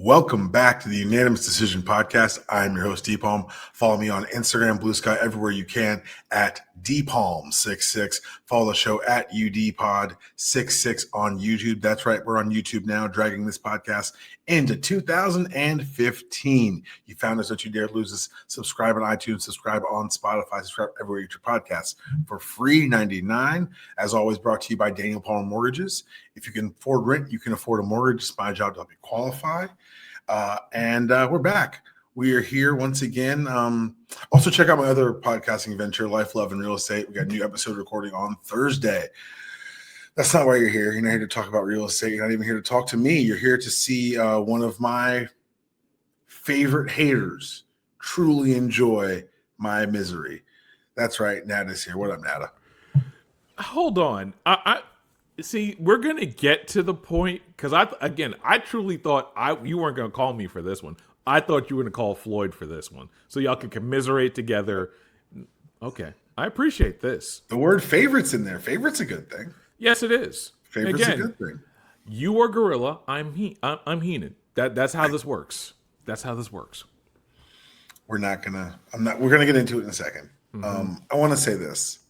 Welcome back to the Unanimous Decision Podcast. I'm your host, DPalm. Follow me on Instagram, Blue Sky, everywhere you can at DPalm66. Follow the show at UDPod66 on YouTube. That's right, we're on YouTube now, dragging this podcast into 2015. You found us, don't you dare lose us. Subscribe on iTunes, subscribe on Spotify, subscribe everywhere you get your podcasts for free $99. As always, brought to you by Daniel Palmer Mortgages. If you can afford rent, you can afford a mortgage. It's my job to help you qualify. And we're back. We are here once again. Also, check out my other podcasting venture, Life, Love, and Real Estate. We got a new episode recording on Thursday. That's not why you're here. You're not here to talk about real estate. You're not even here to talk to me. You're here to see one of my favorite haters truly enjoy my misery. That's right. Nata's here. What up, Nata? Hold on. I see, we're going to get to the point, because I truly thought you weren't going to call me for this one. I thought you were going to call Floyd for this one, so y'all could commiserate together. Okay. I appreciate this. The word favorite's in there. Favorite's a good thing. Yes, it is. Favorite's a good thing. You are Gorilla. I'm Heenan. That's how this works. That's how this works. We're going to get into it in a second. Mm-hmm. I want to say this.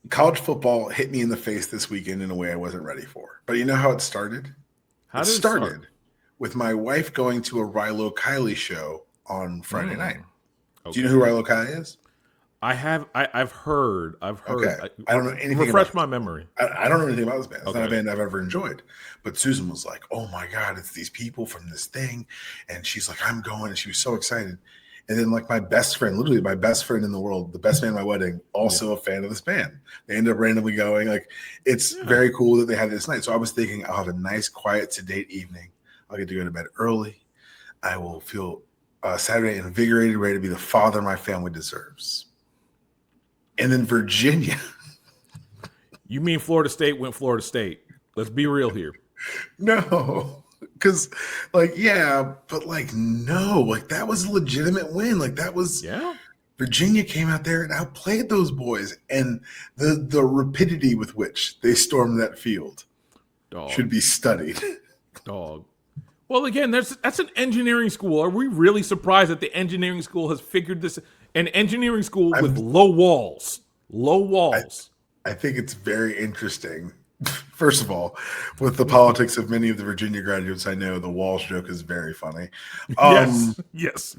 College football hit me in the face this weekend in a way I wasn't ready for. But you know how it started? It started with my wife going to a Rilo Kiley show on Friday night. Okay. Do you know who Rilo Kiley is? I've heard. Okay. I don't know anything. Refresh my memory. I don't know anything about this band. It's not a band I've ever enjoyed. But Susan was like, "Oh my God, it's these people from this thing," and she's like, "I'm going," and she was so excited. And then, like, my best friend, literally my best friend in the world, the best man at my wedding, also a fan of this band. They ended up randomly going. Like, it's very cool that they had this night. So I was thinking, I'll have a nice, quiet, sedate evening. I'll get to go to bed early. I will feel Saturday invigorated, ready to be the father my family deserves. And then Virginia. You mean Florida State went Florida State? Let's be real here. No. Because, like, yeah, but, like, no. Like, that was a legitimate win. Like, that was Virginia came out there and outplayed those boys. And the rapidity with which they stormed that field should be studied. Dog. Well, again, that's an engineering school. Are we really surprised that the engineering school has figured this? An engineering school with low walls. Low walls. I think it's very interesting. First of all, with the politics of many of the Virginia graduates I know, the Walsh joke is very funny. Yes.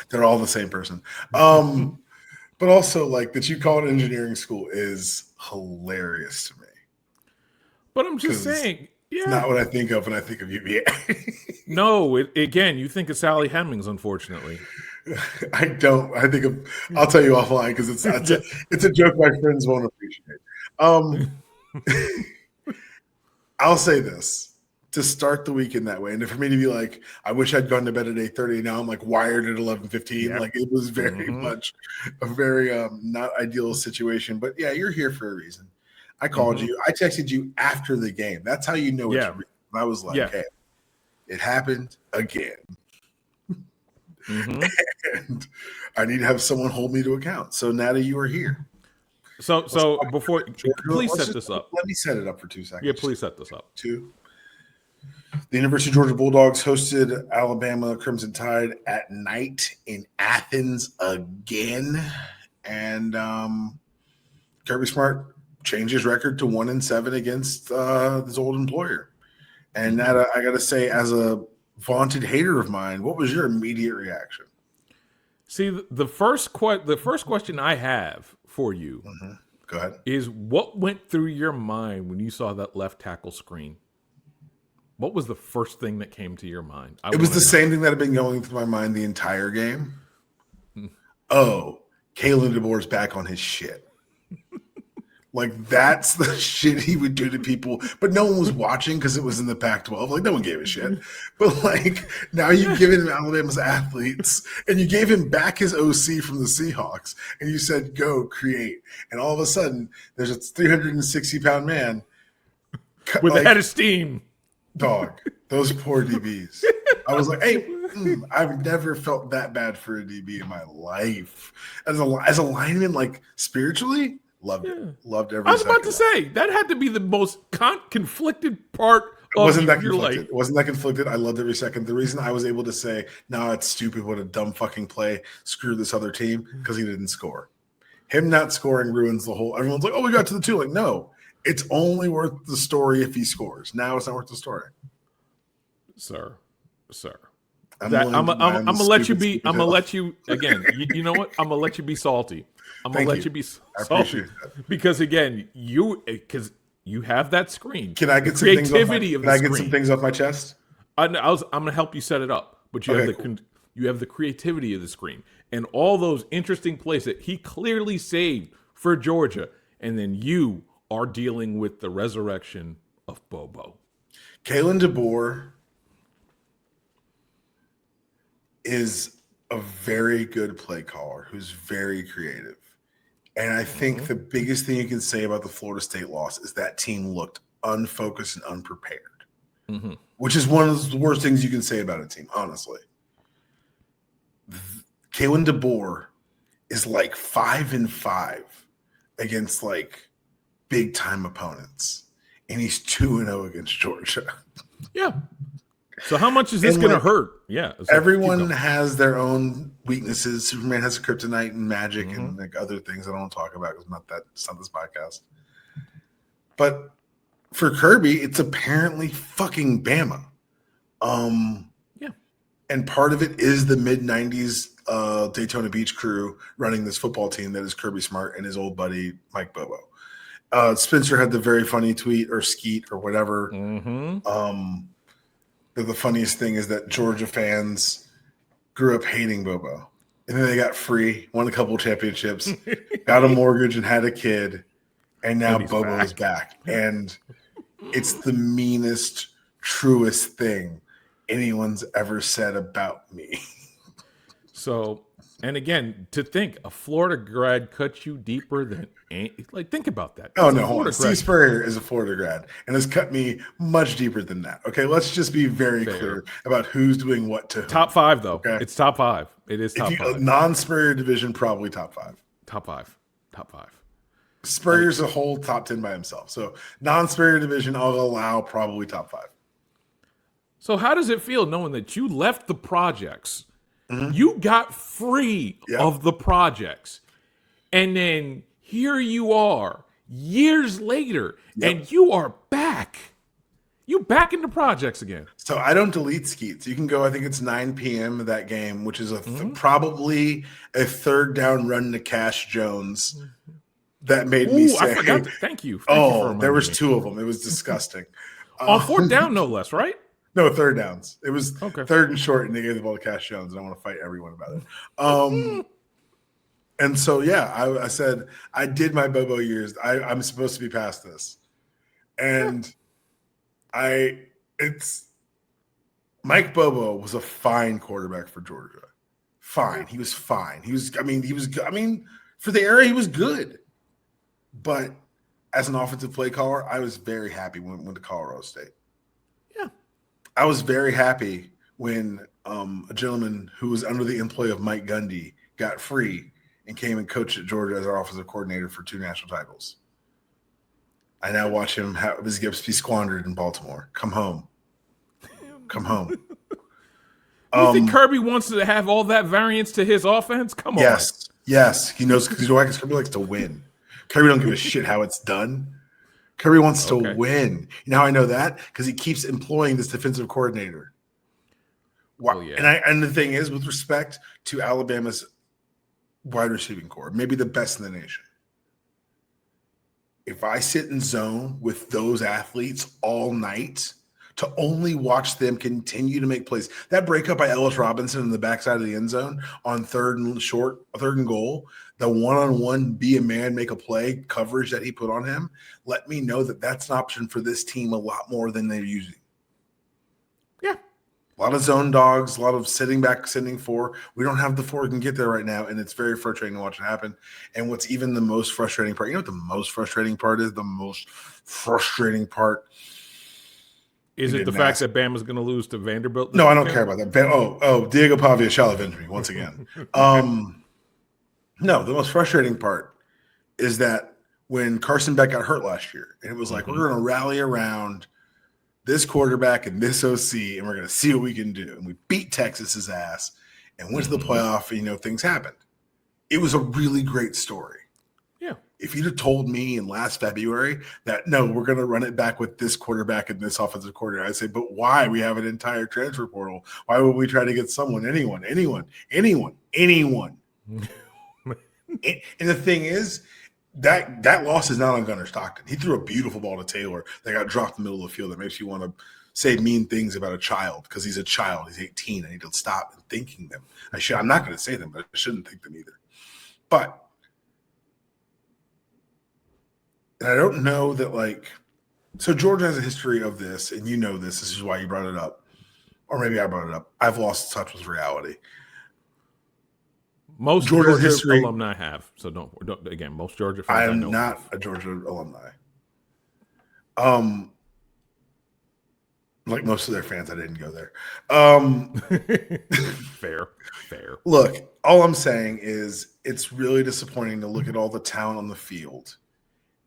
They're all the same person. But also, like, that you call it engineering school is hilarious to me. But I'm just saying, it's not what I think of when I think of UVA. No, again, you think of Sally Hemings, unfortunately. I don't. I think of. I'll tell you offline because it's a joke my friends won't appreciate. I'll say this to start the weekend that way, and for me to be like, I wish I'd gone to bed at 8:30. Now I'm like wired at 11:15. Yep. Like, it was very much a very not ideal situation. But yeah, you're here for a reason. I called you. I texted you after the game. That's how you know it's real. I was like, hey, it happened again. And I need to have someone hold me to account. So Nata, you are here. So before, please set this up. Let me set it up for 2 seconds. Yeah, please set this up. The University of Georgia Bulldogs hosted Alabama Crimson Tide at night in Athens again. And Kirby Smart changed his record to 1-7 against his old employer. And Nata, I got to say, as a vaunted hater of mine, what was your immediate reaction? See, the first question I have for you Go ahead. is what went through your mind when you saw that left tackle screen? What was the first thing that came to your mind? It was the same thing that had been going through my mind the entire game. Oh, Kalen DeBoer's back on his shit. Like, that's the shit he would do to people. But no one was watching because it was in the Pac-12. Like, no one gave a shit. But, like, now you've given him Alabama's athletes, and you gave him back his OC from the Seahawks, and you said, go, create. And all of a sudden, there's a 360-pound man. With a head of steam. Dog, those poor DBs. I was like, hey, I've never felt that bad for a DB in my life. As a lineman, like, spiritually, Loved it. Yeah. Loved every I was second. about to say that had to be the most conflicted part of Wasn't that your conflicted? life. Wasn't that conflicted? I loved every second. The reason I was able to say, "No, it's stupid. What a dumb fucking play. Screw this other team," because he didn't score. Him not scoring ruins the whole. Everyone's like, "Oh, we got to the 2." Like, no, it's only worth the story if he scores. Now it's not worth the story. Sir. I'm gonna let you be. I'm gonna let you again. You know what? I'm gonna let you be salty. I'm gonna let you be I salty appreciate that. because again, because you have that screen. Can I get some things off my, Can I get some things off my chest? I'm gonna help you set it up, but you have cool. you have the creativity of the screen and all those interesting plays that he clearly saved for Georgia, and then you are dealing with the resurrection of Bobo. Kalen DeBoer is a very good play caller who's very creative. And I think the biggest thing you can say about the Florida State loss is that team looked unfocused and unprepared, which is one of the worst things you can say about a team, honestly. Kalen DeBoer is like 5-5 against like big time opponents, and he's 2-0 against Georgia. Yeah. So how much is this going to hurt? Yeah. Everyone has their own weaknesses. Superman has kryptonite and magic and like other things I don't want to talk about because it's not this podcast. But for Kirby, it's apparently fucking Bama. Yeah. And part of it is the mid-90s Daytona Beach crew running this football team that is Kirby Smart and his old buddy Mike Bobo. Spencer had the very funny tweet or skeet or whatever. The funniest thing is that Georgia fans grew up hating Bobo. And then they got free, won a couple championships, got a mortgage and had a kid. And now Bobo is back. And it's the meanest, truest thing anyone's ever said about me. So, and again, to think a Florida grad cut you deeper than like think about that. Oh no, hold on. Steve Spurrier is a Florida grad and has cut me much deeper than that. Okay, let's just be very clear about who's doing what to whom. Top 5 though. Okay? It's top 5. It is top 5. Non-Spurrier division, probably top 5. Top 5. Spurrier's a whole top 10 by himself. So non-Spurrier division, I'll allow probably top 5. So how does it feel knowing that you left the projects? You got free of the projects. And then here you are years later and you are back. You back in the projects again. So I don't delete skeets. You can go, I think it's 9 p.m. of that game, which is probably a third down run to Cash Jones that made me say, I forgot thank you. There was 2 of them. It was disgusting. On 4th down, no less, right? No, third downs. It was third and short, and they gave the ball to Cash Jones, and I want to fight everyone about it. And so, I said, I did my Bobo years. I'm supposed to be past this. And Mike Bobo was a fine quarterback for Georgia. Fine. He was fine. For the era, he was good. But as an offensive play caller, I was very happy when we went to Colorado State. I was very happy when a gentleman who was under the employ of Mike Gundy got free and came and coached at Georgia as our offensive coordinator for 2 national titles. I now watch him have his gifts be squandered in Baltimore. Come home. You think Kirby wants to have all that variance to his offense? Come on. Yes. He knows because Kirby likes to win. Kirby don't give a shit how it's done. Kirby wants to win. You know how I know that? Because he keeps employing this defensive coordinator. Wow. And the thing is, with respect to Alabama's wide receiving core, maybe the best in the nation. If I sit in zone with those athletes all night to only watch them continue to make plays, that breakup by Ellis Robinson in the backside of the end zone on 3rd and goal, the one-on-one be a man, make a play coverage that he put on him, let me know that that's an option for this team a lot more than they're using. Yeah. A lot of zone dogs, a lot of sitting back, sending 4. We don't have the 4 we can get there right now, and it's very frustrating to watch it happen. And what's even the most frustrating part, you know what the most frustrating part is? The most frustrating part is it the fact that Bama's going to lose to Vanderbilt? No, I don't care about that. Diego Pavia shall avenge me once again. No, the most frustrating part is that when Carson Beck got hurt last year. And it was like, we're going to rally around this quarterback and this OC, and we're going to see what we can do. And we beat Texas's ass and went to the playoff, and, things happened. It was a really great story. Yeah. If you'd have told me in last February that, no, we're going to run it back with this quarterback and this offensive coordinator, I'd say, but why? We have an entire transfer portal. Why would we try to get someone, anyone? And the thing is, that loss is not on Gunnar Stockton. He threw a beautiful ball to Taylor that got dropped in the middle of the field that makes you want to say mean things about a child because he's a child. He's 18. I need to stop thinking them. I'm not going to say them, but I shouldn't think them either. But and I don't know that, so Georgia has a history of this, and you know this. This is why you brought it up. Or maybe I brought it up. I've lost touch with reality. Most Georgia history, alumni have. So don't again, most Georgia fans. I am not a Georgia alumni. Like most of their fans, I didn't go there. Fair. Look, all I'm saying is it's really disappointing to look at all the talent on the field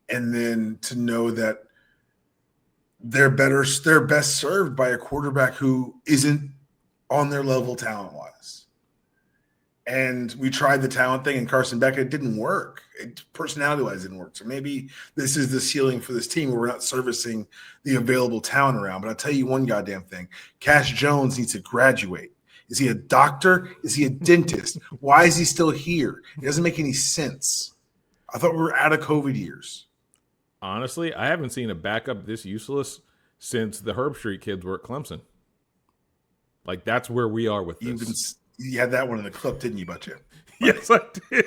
and then to know that they're best served by a quarterback who isn't on their level talent-wise. And we tried the talent thing, and Carson Beck, it didn't work. Personality-wise, it didn't work. So maybe this is the ceiling for this team where we're not servicing the available talent around. But I'll tell you one goddamn thing. Cash Jones needs to graduate. Is he a doctor? Is he a dentist? Why is he still here? It doesn't make any sense. I thought we were out of COVID years. Honestly, I haven't seen a backup this useless since the Herb Street kids were at Clemson. That's where we are with this. You had that one in the clip, didn't you, Butcher? Yes, I did.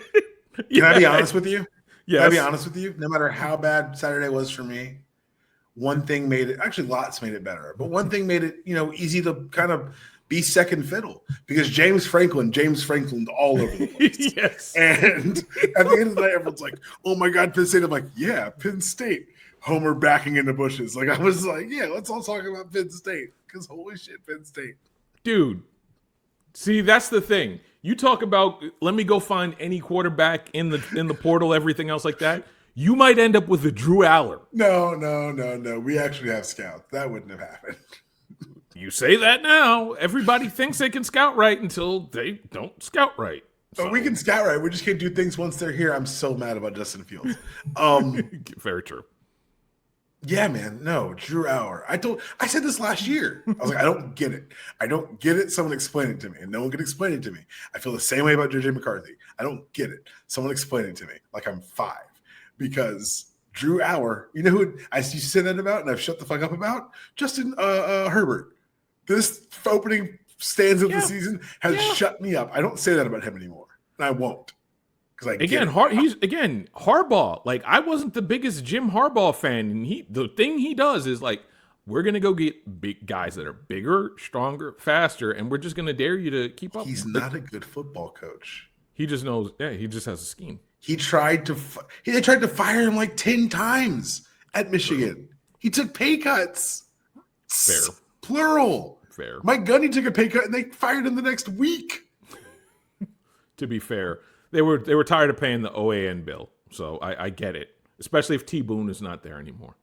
Can I be honest with you? Yes. Can I be honest with you? No matter how bad Saturday was for me, one thing made it – actually, lots made it better. But one thing made it, easy to kind of be second fiddle because James Franklin all over the place. Yes. And at the end of the night, everyone's like, oh, my God, Penn State. I'm like, yeah, Penn State. Homer backing in the bushes. I was like, yeah, let's all talk about Penn State because holy shit, Penn State. Dude. See, that's the thing. You talk about let me go find any quarterback in the portal, everything else like that. You might end up with a Drew Aller. No. We actually have scouts. That wouldn't have happened. You say that now. Everybody thinks they can scout right until they don't scout right. But we can scout right. We just can't do things once they're here. I'm so mad about Justin Fields. Very true. Yeah, man. No, Drew Aller. I said this last year. I was like, I don't get it. I don't get it. Someone explain it to me. And no one can explain it to me. I feel the same way about JJ McCarthy. I don't get it. Someone explain it to me like I'm 5. Because Drew Aller, you know who you said that about and I've shut the fuck up about? Justin Herbert. This opening stanza of the season has shut me up. I don't say that about him anymore. And I won't. Harbaugh. I wasn't the biggest Jim Harbaugh fan, and the thing he does is we're gonna go get big guys that are bigger, stronger, faster, and we're just gonna dare you to keep up. He's not a good football coach. He just knows. Yeah, he just has a scheme. They tried to fire him 10 times at Michigan. He took pay cuts. Fair, plural. Fair. Mike Gundy took a pay cut, and they fired him the next week. To be fair. They were tired of paying the OAN bill, so I get it, especially if T. Boone is not there anymore.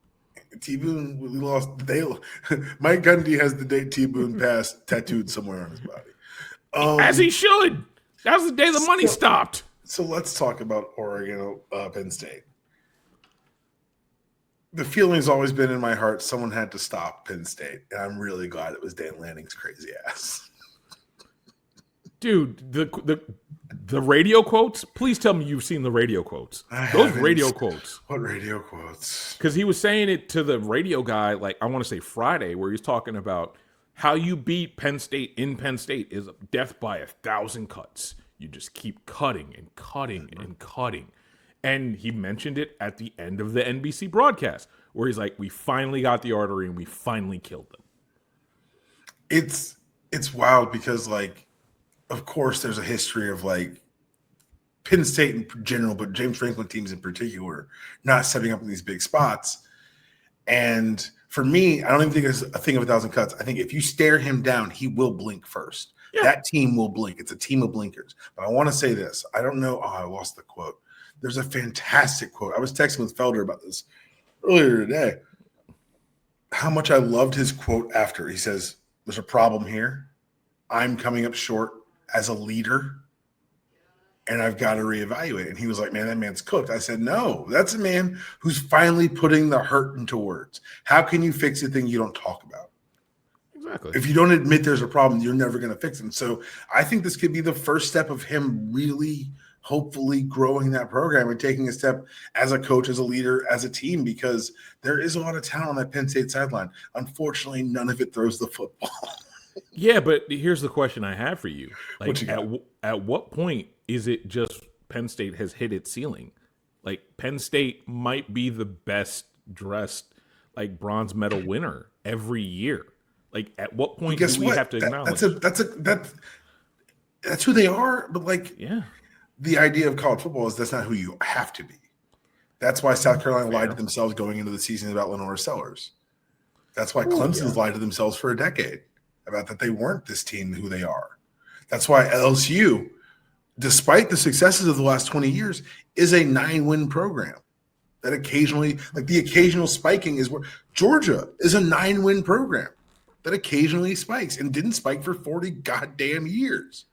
T. Boone, we lost. Mike Gundy has the date T. Boone passed tattooed somewhere on his body. As he should. That was the day the money stopped. So let's talk about Oregon, Penn State. The feeling's always been in my heart someone had to stop Penn State, and I'm really glad it was Dan Lanning's crazy ass. Dude, the radio quotes, please tell me you've seen the radio quotes. Those radio quotes. What radio quotes? Because he was saying it to the radio guy, I want to say Friday, where he's talking about how you beat Penn State in Penn State is death by 1,000 cuts. You just keep cutting and cutting and cutting. And he mentioned it at the end of the NBC broadcast, where he's like, we finally got the artery and we finally killed them. It's wild because, of course, there's a history of Penn State in general, but James Franklin teams in particular, not setting up in these big spots. And for me, I don't even think it's a thing of 1,000 cuts. I think if you stare him down, he will blink first. Yeah. That team will blink. It's a team of blinkers. But I want to say this. I don't know. Oh, I lost the quote. There's a fantastic quote. I was texting with Felder about this earlier today. How much I loved his quote after. He says, "There's a problem here. I'm coming up short as a leader, and I've got to reevaluate." And he was like, "Man, that man's cooked." I said, "No, that's a man who's finally putting the hurt into words. How can you fix a thing you don't talk about? Exactly. If you don't admit there's a problem, you're never going to fix it." So I think this could be the first step of him really, hopefully, growing that program and taking a step as a coach, as a leader, as a team, because there is a lot of talent on that Penn State sideline. Unfortunately, none of it throws the football. Yeah, but here's the question I have for you. Like, What you got? at what point is it just Penn State has hit its ceiling? Like, Penn State might be the best dressed, like, bronze medal winner every year. Like, at what point do we have to acknowledge? That's who they are. But like, Yeah. the idea of college football is that's not who you have to be. That's why South Carolina lied to themselves going into the season about Lenore Sellers. That's why Clemson's lied to themselves for a decade about that they weren't this team who they are. That's why LSU, despite the successes of the last 20 years, is a 9-win program. That occasionally, like the occasional spiking is where Georgia is a 9-win program that occasionally spikes and didn't spike for 40 goddamn years.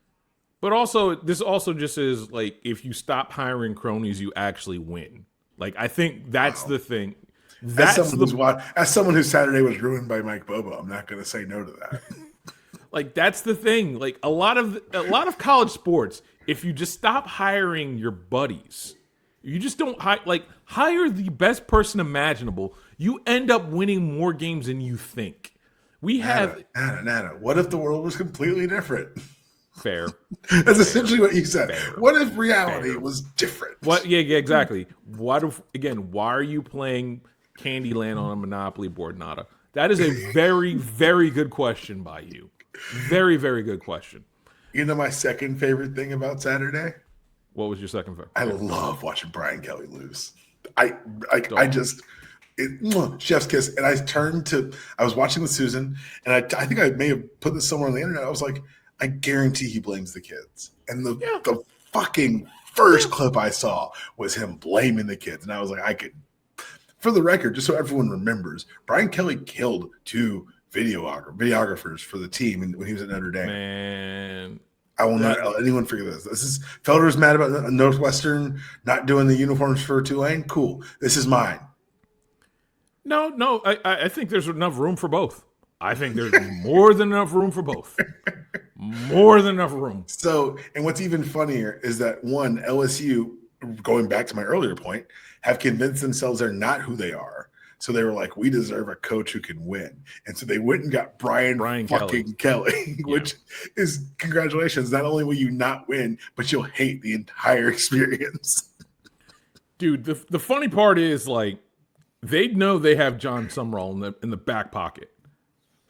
But also, this also just is like, if you stop hiring cronies, you actually win. Like, I think that's the thing. As someone whose Saturday was ruined by Mike Bobo, I'm not going to say no to that. Like, that's the thing. Like, a lot of college sports, if you just stop hiring your buddies, you just don't hire the best person imaginable, you end up winning more games than you think. We have Nata. What if the world was completely different? Fair. That's essentially what you said. Fair. What if reality was different? What? Yeah, exactly. Why are you playing Candyland on a Monopoly board, Nata? That is a very, very good question by you. Very, very good question. You know my second favorite thing about Saturday? What was your second favorite? I love watching Brian Kelly lose. Chef's kiss. And I was watching with Susan, and I think I may have put this somewhere on the internet. I was like, I guarantee he blames the kids. And the fucking first clip I saw was him blaming the kids. And I was like, for the record, just so everyone remembers, Brian Kelly killed 2 videographers for the team when he was at Notre Dame. Man, I will not let anyone forget this. This is Felder's mad about Northwestern not doing the uniforms for Tulane. Cool. This is mine. No. I think there's enough room for both. I think there's more than enough room for both. More than enough room. So, and what's even funnier is that LSU, going back to my earlier point, have convinced themselves they're not who they are. So they were like, we deserve a coach who can win. And so they went and got Brian fucking Kelly, which is congratulations. Not only will you not win, but you'll hate the entire experience. Dude, the funny part is, like, they know they have John Sumrall in the back pocket.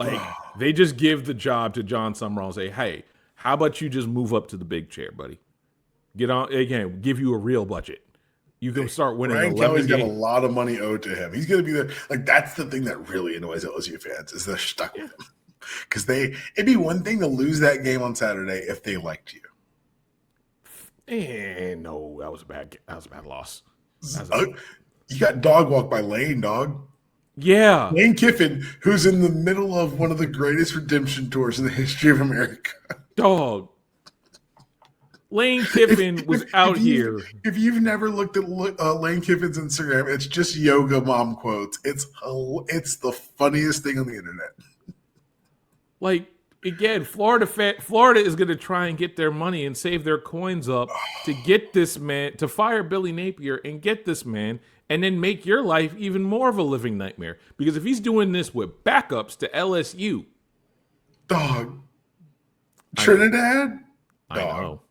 Like, they just give the job to John Sumrall and say, hey, how about you just move up to the big chair, buddy? Get on, again, give you a real budget. You can start winning. Brian Kelly's got a lot of money owed to him. He's going to be there. Like, that's the thing that really annoys LSU fans is they're stuck with him. Because it'd be one thing to lose that game on Saturday if they liked you. No, that was a bad loss. You got dog walked by Lane, dog. Yeah. Lane Kiffin, who's in the middle of one of the greatest redemption tours in the history of America. Dog. Lane Kiffin was out here. If you've never looked at Lane Kiffin's Instagram, it's just yoga mom quotes. It's the funniest thing on the internet. Like, again, Florida is going to try and get their money and save their coins up to get this man, to fire Billy Napier and get this man, and then make your life even more of a living nightmare. Because if he's doing this with backups to LSU. Dog. Trinidad? I know.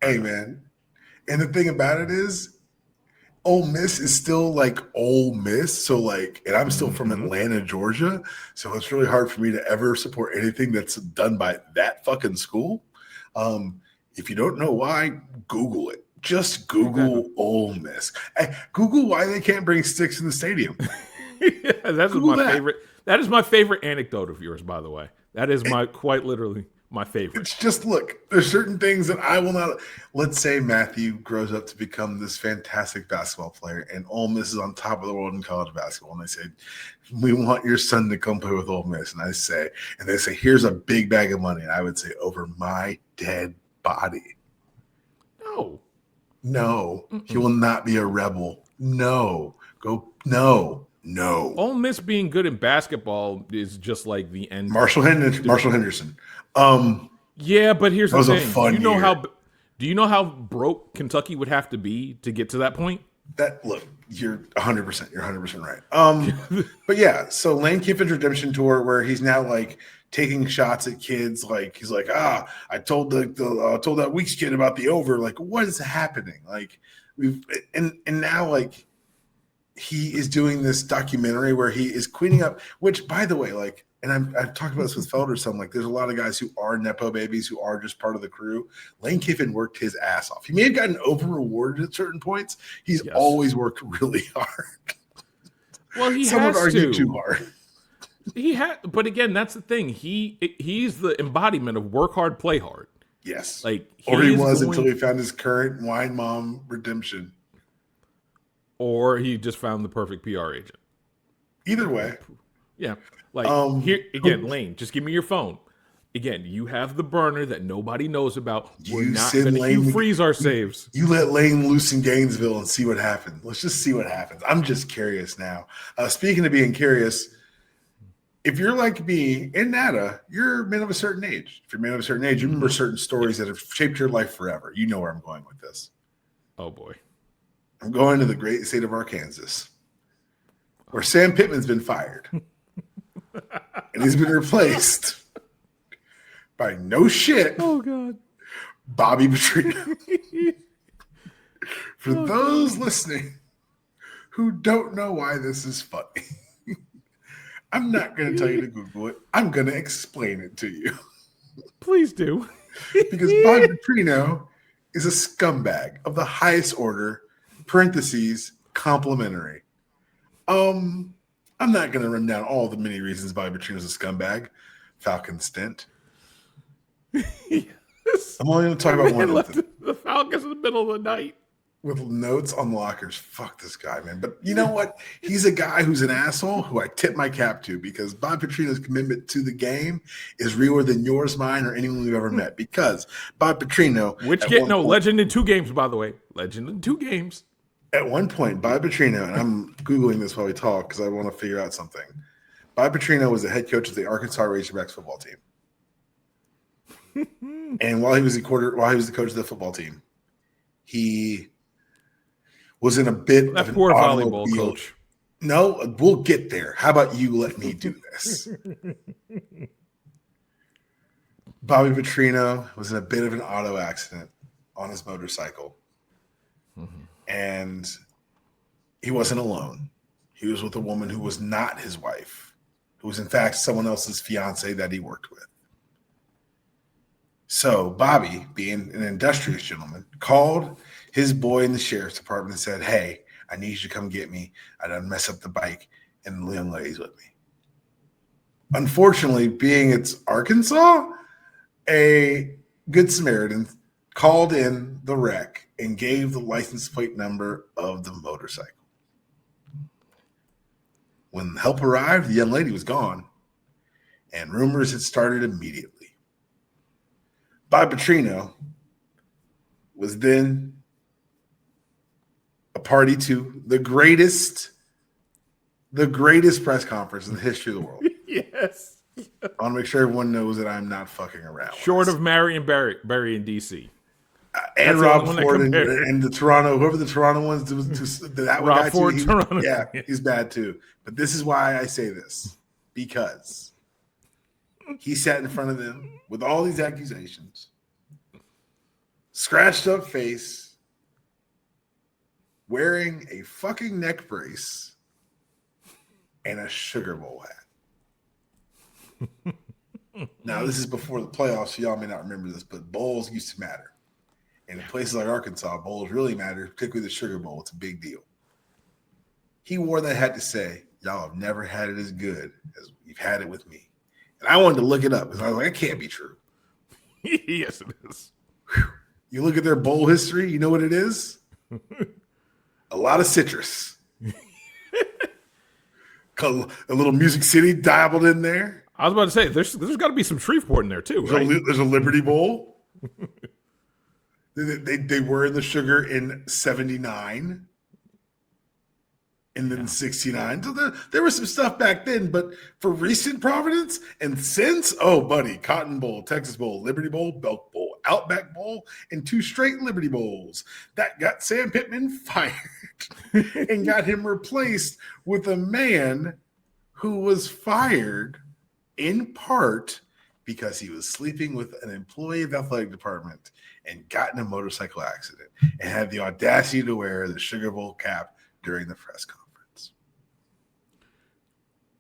Hey, man. And the thing about it is, Ole Miss is still like Ole Miss. So, like, and I'm still from Atlanta, Georgia. So it's really hard for me to ever support anything that's done by that fucking school. If you don't know why, Google it. Just Google Ole Miss. Google why they can't bring sticks in the stadium. That's my favorite. That is my favorite anecdote of yours, by the way. That is quite literally my favorite. It's just, look, there's certain things that I will not. Let's say Matthew grows up to become this fantastic basketball player, and Ole Miss is on top of the world in college basketball. And they say, we want your son to come play with Ole Miss. And they say, here's a big bag of money. And I would say, over my dead body. No, he will not be a rebel. No. Ole Miss being good in basketball is just like the end. Marshall Henderson. Yeah, but here's the thing. Do you know how broke Kentucky would have to be to get to that point? You're 100%. You're 100% right. But yeah, so Lane Kiffin's redemption tour, where he's now like taking shots at kids, like he's like, I told told that Weeks kid about the over. Like, what is happening? Like, and now like he is doing this documentary where he is cleaning up. Which, by the way, like, and I've talked about this with Felder. So I'm like, there's a lot of guys who are nepo babies who are just part of the crew. Lane Kiffin worked his ass off. He may have gotten over rewarded at certain points. He's always worked really hard. Well, Some would argue too hard. But again, that's the thing. He's the embodiment of work hard, play hard. Yes, like until he found his current wine mom redemption, or he just found the perfect PR agent. Either way, yeah. Like here again, Lane, just give me your phone. Again, you have the burner that nobody knows about. We're not going to freeze our saves. You let Lane loose in Gainesville and see what happens. Let's just see what happens. I'm just curious now. Speaking of being curious, if you're like me and Nata, you're men of a certain age. If you're men of a certain age, you remember certain stories that have shaped your life forever. You know where I'm going with this. Oh, boy. I'm going to the great state of Arkansas, where Sam Pittman's been fired. And he's been replaced by Bobby Petrino. For those listening who don't know why this is funny, I'm not going to tell you to Google it. I'm going to explain it to you. Please do. Because Bobby Petrino is a scumbag of the highest order, parentheses, complimentary. I'm not going to run down all the many reasons Bobby Petrino is a scumbag. Falcon stint. Yes. I'm only going to talk about one of them. The Falcons in the middle of the night. With notes on lockers. Fuck this guy, man. But you know what? He's a guy who's an asshole who I tip my cap to, because Bobby Petrino's commitment to the game is realer than yours, mine, or anyone we've ever met. Because Bobby Petrino. Legend in 2 games, by the way. Legend in 2 games. At one point, Bobby Petrino, and I'm Googling this while we talk because I want to figure out something. Bobby Petrino was the head coach of the Arkansas Razorbacks football team. And while he was the coach of the football team, he was in a bit of an poor volleyball coach. No, we'll get there. How about you let me do this? Bobby Petrino was in a bit of an auto accident on his motorcycle. Mm-hmm. And he wasn't alone. He was with a woman who was not his wife, who was in fact someone else's fiance that he worked with. So Bobby, being an industrious gentleman, called his boy in the sheriff's department and said, "Hey, I need you to come get me. I done mess up the bike, and the young lady's with me." Unfortunately, being it's Arkansas, a Good Samaritan called in the wreck and gave the license plate number of the motorcycle. When help arrived, the young lady was gone, and rumors had started immediately. Bobby Petrino was then a party to the greatest press conference in the history of the world. Yes. I want to make sure everyone knows that I'm not fucking around. Short of Marion Barry in D.C. And Rob Ford and the Toronto, whoever the Toronto ones, that Rob guy Ford, too, Toronto. Yeah, he's bad too. But this is why I say this, because he sat in front of them with all these accusations, scratched up face, wearing a fucking neck brace and a Sugar Bowl hat. Now, this is before the playoffs, so y'all may not remember this, but bowls used to matter. And in places like Arkansas, bowls really matter, particularly the Sugar Bowl. It's a big deal. He wore that hat to say, "Y'all have never had it as good as you've had it with me." And I wanted to look it up because I was like, it can't be true. Yes, it is. You look at their bowl history, you know what it is? A lot of citrus. A little Music City dabbled in there. I was about to say, there's got to be some Shreveport in there too, right? There's a Liberty Bowl. They were in the Sugar in 79 and then 69. So there was some stuff back then, but for recent Providence and since, oh, buddy, Cotton Bowl, Texas Bowl, Liberty Bowl, Belk Bowl, Outback Bowl, and 2 straight Liberty Bowls. That got Sam Pittman fired and got him replaced with a man who was fired in part because he was sleeping with an employee of the athletic department and got in a motorcycle accident and had the audacity to wear the Sugar Bowl cap during the press conference.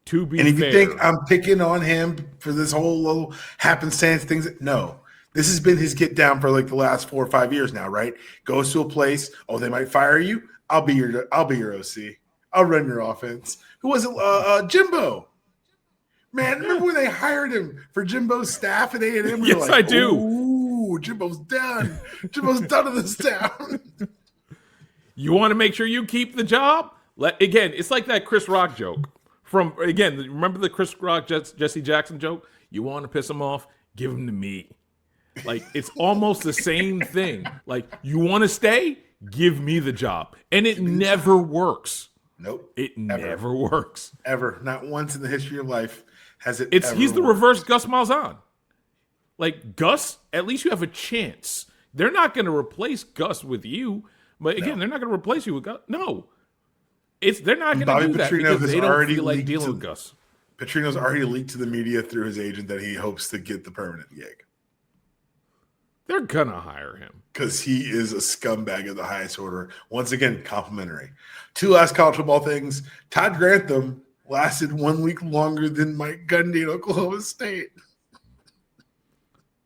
To be and if fair, you think I'm picking on him for this whole little happenstance things, no. This has been his get down for like the last 4 or 5 years now, right? Goes to a place, oh, they might fire you. I'll be your OC. I'll run your offense. Who was it? Jimbo. Man, remember when they hired him for Jimbo's staff at A&M? Yes, like, I do. Ooh, Jimbo's done. Jimbo's done in this town. You want to make sure you keep the job? Again, it's like that Chris Rock joke. Remember the Chris Rock Jesse Jackson joke? You want to piss him off? Give him to me. Like, it's almost the same thing. Like, you want to stay? Give me the job. And it never works. Nope. It never works. Ever. Not once in the history of life has it He's the worked. reverse Gus Malzahn. Like, Gus, at least you have a chance. They're not going to replace Gus with you. But again, they're not going to replace you with Gus. No. They're not going to do that because they don't feel like dealing with Gus. Petrino's already leaked to the media through his agent that he hopes to get the permanent gig. They're going to hire him. Because he is a scumbag of the highest order. Once again, complimentary. 2 last college football things. Todd Grantham lasted 1 week longer than Mike Gundy at Oklahoma State.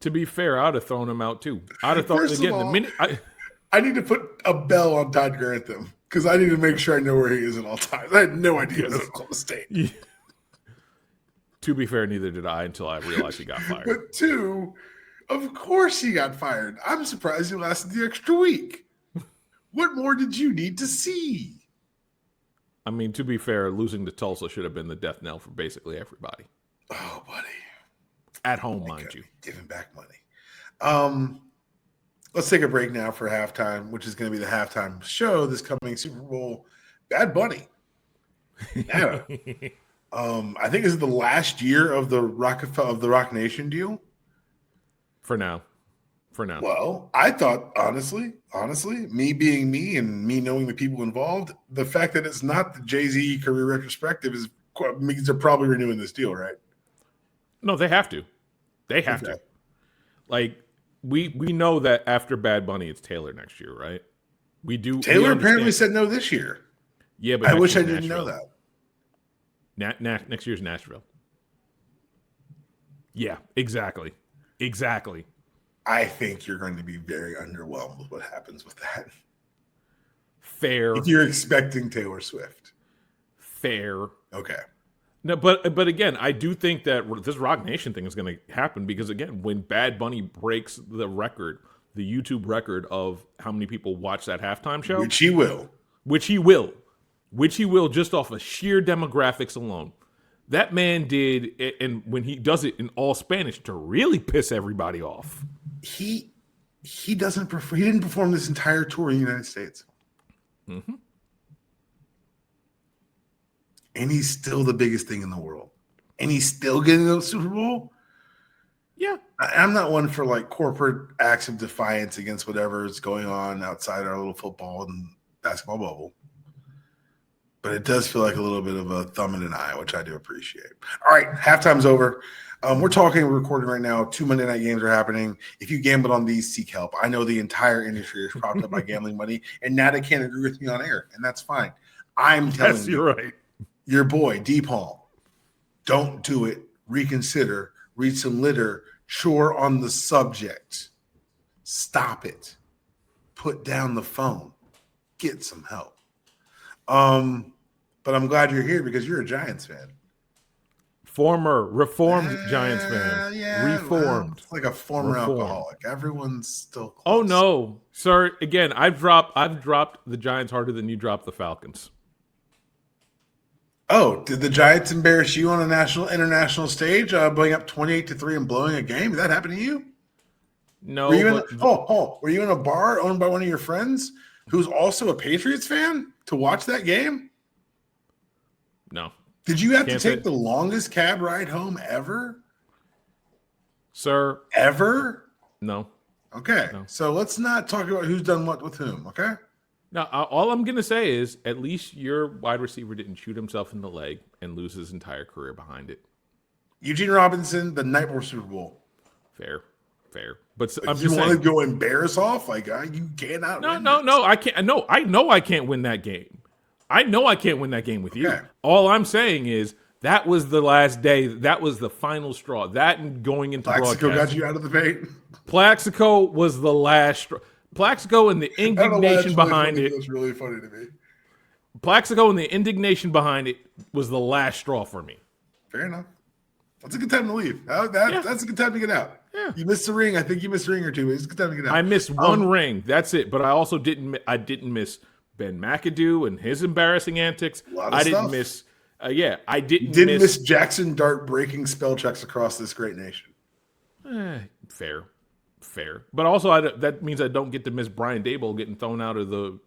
To be fair, I'd have thrown him out too. I'd have thrown again. The minute I need to put a bell on Todd Grantham because I need to make sure I know where he is at all times. I had no idea he was at Oklahoma State. Yeah. To be fair, neither did I until I realized he got fired. But 2, of course he got fired. I'm surprised he lasted the extra week. What more did you need to see? I mean, to be fair, losing to Tulsa should have been the death knell for basically everybody. Oh, buddy. At home, mind you. Giving back money. Let's take a break now for halftime, which is going to be the halftime show this coming Super Bowl. Bad Bunny. Nata. I think this is the last year of the Roc Nation deal. For now. Well, I thought, honestly, me being me and me knowing the people involved, the fact that it's not the Jay-Z career retrospective means they're probably renewing this deal, right? No, they have to. They have to. Like, we know that after Bad Bunny, it's Taylor next year, right? We do. Taylor apparently said no this year. Yeah, but I wish I didn't know that. Next year's Nashville. Yeah, exactly. I think you're going to be very underwhelmed with what happens with that. Fair. If you're expecting Taylor Swift. Fair. Okay. No, but again, I do think that this Roc Nation thing is going to happen because, again, when Bad Bunny breaks the record, the YouTube record of how many people watch that halftime show. Which he will just off of sheer demographics alone. That man did, and when he does it in all Spanish to really piss everybody off. He didn't perform this entire tour in the United States. Mm-hmm. And he's still the biggest thing in the world. And he's still getting the Super Bowl. Yeah. I'm not one for like corporate acts of defiance against whatever is going on outside our little football and basketball bubble. But it does feel like a little bit of a thumb in an eye, which I do appreciate. All right, halftime's over. We're recording right now. 2 Monday night games are happening. If you gambled on these, seek help. I know the entire industry is propped up by gambling money, and Nata can't agree with me on air, and that's fine. I'm telling you, you're right. Your boy, D. Paul, don't do it. Reconsider. Read some litter. Chore on the subject. Stop it. Put down the phone. Get some help. But I'm glad you're here because you're a Giants fan. Former reformed Giants fan. Yeah, well, Reformed. it's like a former Reformed. alcoholic. Everyone's still close. Oh no, sir! Again, I've dropped the Giants harder than you dropped the Falcons. Oh, did the Giants embarrass you on a international stage, blowing up 28-3 and blowing a game? Did that happen to you? No. Were you in a bar owned by one of your friends who's also a Patriots fan to watch that game? No. Did you have to take the longest cab ride home ever? Sir. Ever? No. Okay. No. So let's not talk about who's done what with whom, okay? Now, all I'm going to say is at least your wide receiver didn't shoot himself in the leg and lose his entire career behind it. Eugene Robinson, the night before Super Bowl. Fair. But I'm just saying. You want to go embarrass off? Like, you cannot win. No, I can't. No, I know I can't win that game. I know I can't win that game with you. All I'm saying is that was the last day. That was the final straw. That and going into Plaxico got you out of the paint? Plaxico was the last straw. Plaxico and the indignation behind it. That's really funny to me. Plaxico and the indignation behind it was the last straw for me. Fair enough. That's a good time to leave. That's a good time to get out. Yeah. You missed a ring. I think you missed a ring or two. It's a good time to get out. I missed one ring. That's it. But I also didn't miss Ben McAdoo and his embarrassing antics. I didn't miss. I didn't miss Jaxson Dart breaking spell checks across this great nation. Fair. But also, that means I don't get to miss Brian Daboll getting thrown out of the.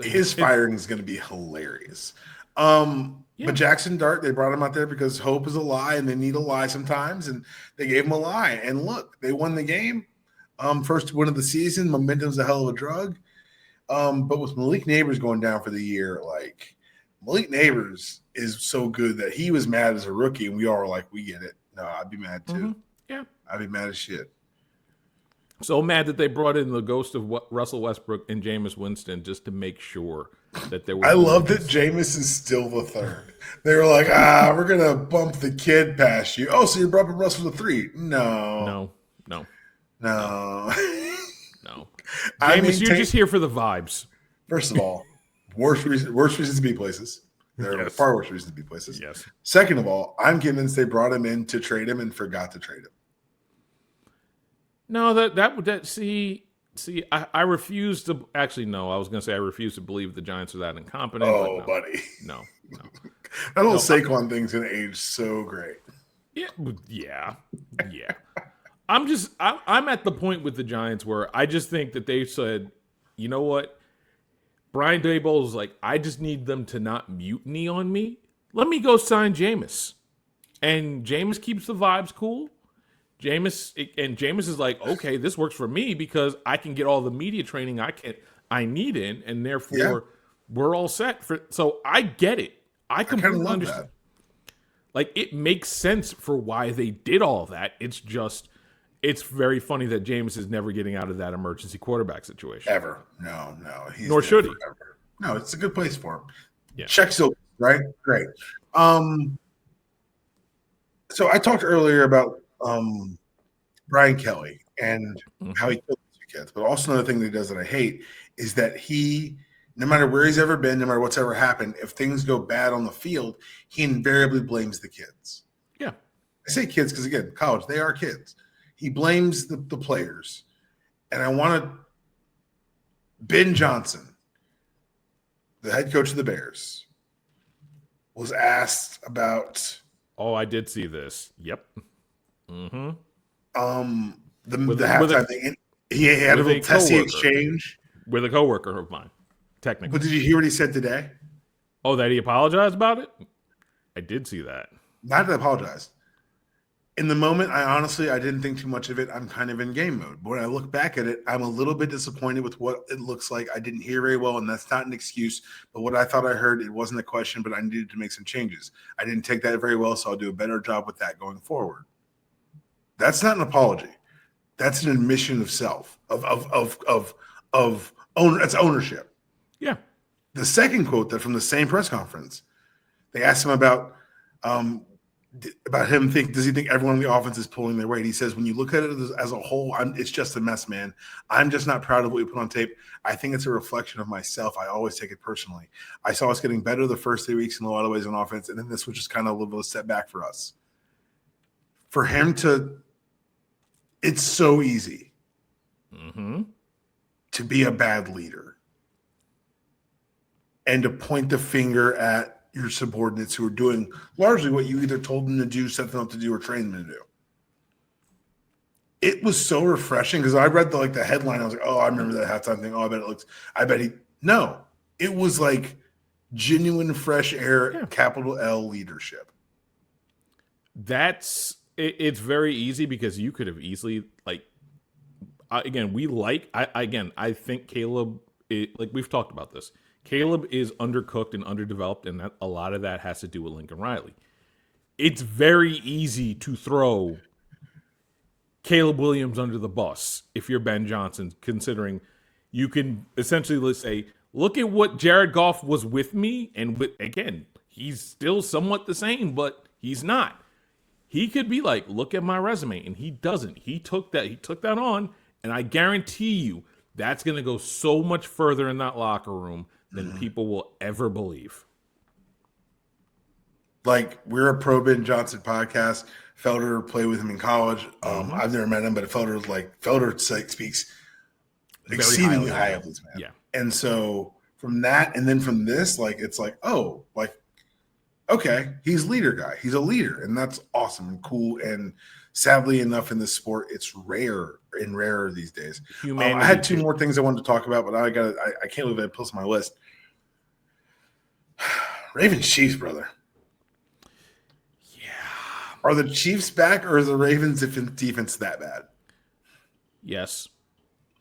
His firing is going to be hilarious. But Jaxson Dart, they brought him out there because hope is a lie, and they need a lie sometimes, and they gave him a lie. And look, they won the game. First win of the season. Momentum's a hell of a drug. But with Malik Neighbors going down for the year, like Malik Neighbors is so good that he was mad as a rookie, and we all were like, we get it. No, I'd be mad too. Mm-hmm. Yeah. I'd be mad as shit. So mad that they brought in the ghost of Russell Westbrook and Jameis Winston just to make sure that there was. I love that Jameis is still the third. They were like, we're going to bump the kid past you. Oh, so you're bumping Russell to 3. No. Jameis, you're just here for the vibes. First of all, worst reasons to be places. There are far worse reasons to be places. Yes. Second of all, I'm convinced they brought him in to trade him and forgot to trade him. No, I refuse to actually. No, I was going to say I refuse to believe the Giants are that incompetent. Oh, no, buddy, no. That whole Saquon thing's going to age so great. Yeah. I'm at the point with the Giants where I just think that they said, you know what, Brian Daboll is like, I just need them to not mutiny on me. Let me go sign Jameis, and Jameis keeps the vibes cool. Jameis is like, okay, this works for me because I can get all the media training I need in, and therefore we're all set for. So I get it. I completely understand. That. Like, it makes sense for why they did all that. It's very funny that Jameis is never getting out of that emergency quarterback situation ever. No, nor should he. Forever. No, it's a good place for him. Yeah, check so right, great. So I talked earlier about. Brian Kelly and how he killed two kids. But also another thing that he does that I hate is that he, no matter where he's ever been, no matter what's ever happened, if things go bad on the field, he invariably blames the kids. Yeah. I say kids because, again, college, they are kids. He blames the players. And I want to – Ben Johnson, the head coach of the Bears, was asked about – Oh, I did see this. Yep. Mm-hmm. The halftime thing. He had a little testy exchange with a coworker of mine, technically. But did you hear what he said today? Oh, that he apologized about it? I did see that. Not that I apologized. In the moment, I didn't think too much of it. I'm kind of in game mode. But when I look back at it, I'm a little bit disappointed with what it looks like. I didn't hear very well, and that's not an excuse. But what I thought I heard, it wasn't a question, but I needed to make some changes. I didn't take that very well, so I'll do a better job with that going forward. That's not an apology. That's an admission of self, of that's ownership. Yeah. The second quote that from the same press conference, they asked him about him does he think everyone in the offense is pulling their weight? He says, when you look at it as a whole, it's just a mess, man. I'm just not proud of what we put on tape. I think it's a reflection of myself. I always take it personally. I saw us getting better the first 3 weeks in a lot of ways on offense, and then this was just kind of a little bit of a setback for us. for him to, it's so easy to be a bad leader and to point the finger at your subordinates who are doing largely what you either told them to do, set them up to do, or trained them to do. It was so refreshing because I read the headline. I was like, oh, I remember that halftime thing. Oh, no, it was like genuine fresh air, capital L leadership. It's very easy because you could have easily I think Caleb, we've talked about this. Caleb is undercooked and underdeveloped, and a lot of that has to do with Lincoln Riley. It's very easy to throw Caleb Williams under the bus if you're Ben Johnson, considering you can essentially say, look at what Jared Goff was with me, and again, he's still somewhat the same, but he's not. He could be like, look at my resume, and he doesn't. He took that on, and I guarantee you that's going to go so much further in that locker room than people will ever believe. We're a pro Ben Johnson podcast. Felder played with him in college. I've never met him, but Felder speaks exceedingly high of this man. Yeah. And so from that, and then from this, okay, he's leader guy. He's a leader, and that's awesome and cool. And sadly enough, in this sport, it's rare and rarer these days. I had two more things I wanted to talk about, but I can't believe I posted my list. Ravens Chiefs, brother. Are the Chiefs back, or is the Ravens defense that bad? Yes.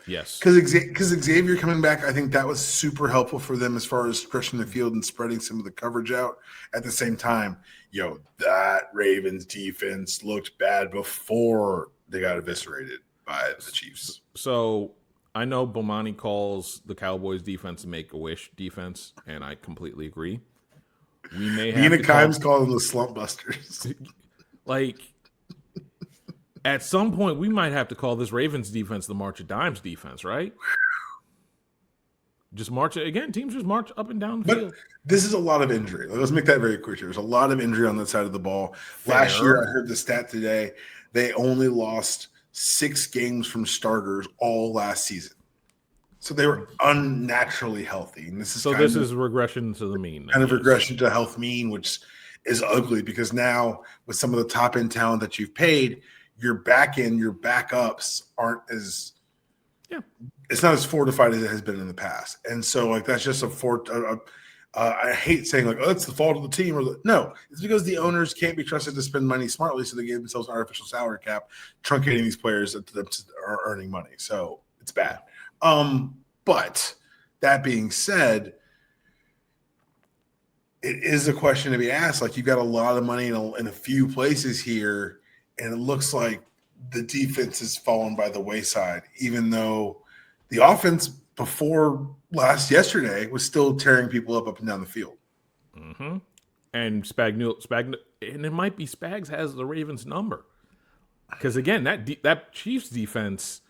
Because Xavier coming back, I think that was super helpful for them as far as stretching the field and spreading some of the coverage out. At the same time, that Ravens defense looked bad before they got eviscerated by the Chiefs. So I know Bomani calls the Cowboys defense Make-A-Wish defense, and I completely agree. We may have Nina Kimes call them the slump busters. At some point, we might have to call this Ravens defense the March of Dimes defense, right? Just march again. Teams just march up and down the field. This is a lot of injury. Let's make that very clear. There's a lot of injury on that side of the ball. Last year, I heard the stat today. They only lost 6 games from starters all last season. So they were unnaturally healthy. And this is regression to the mean. Kind of regression to health mean, which is ugly because now with some of the top end talent that you've paid, your back end, your backups aren't as it's not as fortified as it has been in the past. And so that's just I hate saying it's the fault of the team no, it's because the owners can't be trusted to spend money smartly. So they gave themselves an artificial salary cap, truncating these players that are earning money. So it's bad. But that being said, it is a question to be asked. You've got a lot of money in a few places here, and it looks like the defense has fallen by the wayside, even though the offense before yesterday was still tearing people up and down the field. Mm-hmm. And Spagnuolo, and it might be Spags has the Ravens number. Because again, that Chiefs defense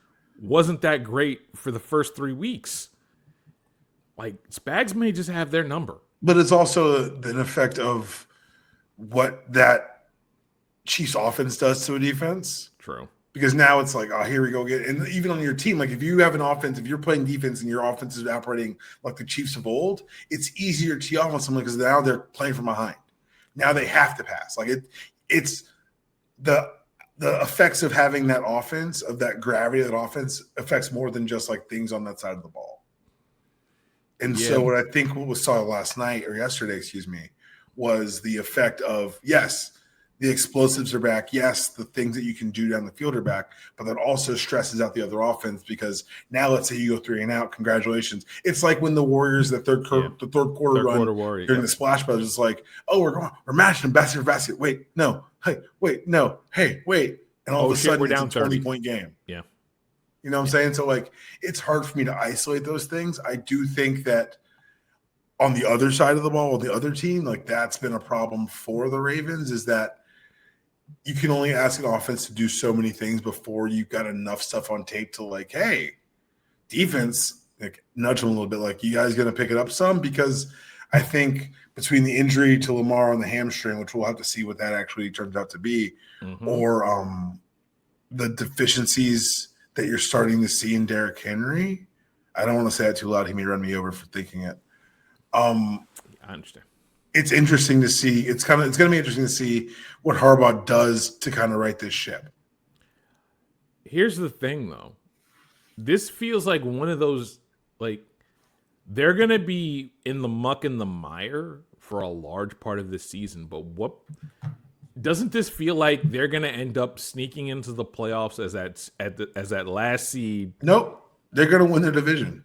wasn't that great for the first 3 weeks. Spags may just have their number. But it's also an effect of what that Chiefs offense does to a defense. True. Because now it's here we go again. And even on your team, if you have an offense, if you're playing defense and your offense is operating like the Chiefs of old, it's easier to tee off on someone because now they're playing from behind. Now they have to pass. It's the effects of having that offense, of that gravity of that offense, affects more than just things on that side of the ball. And so what I think what we saw last night or yesterday, was the effect of, yes, the explosives are back. Yes, the things that you can do down the field are back, but that also stresses out the other offense because now let's say you go 3 and out. Congratulations. It's like when the Warriors, the third quarter run during the Splash Brothers, it's we're matching them basket for basket. Wait, no. Hey, wait, no. Hey, wait. And all of a sudden we're down it's a 20-point game. Yeah. You know what I'm saying? So it's hard for me to isolate those things. I do think that on the other side of the ball, on the other team, that's been a problem for the Ravens is that you can only ask an offense to do so many things before you've got enough stuff on tape to hey, defense, nudge them a little bit. You guys going to pick it up some? Because I think between the injury to Lamar on the hamstring, which we'll have to see what that actually turns out to be, or the deficiencies that you're starting to see in Derrick Henry. I don't want to say that too loud. He may run me over for thinking it. I understand. It's interesting to see. It's going to be interesting to see what Harbaugh does to kind of right this ship. Here's the thing, though. This feels like one of those, like, they're going to be in the muck and the mire for a large part of this season. But what doesn't this feel like they're going to end up sneaking into the playoffs as that last seed? Nope, they're going to win their division.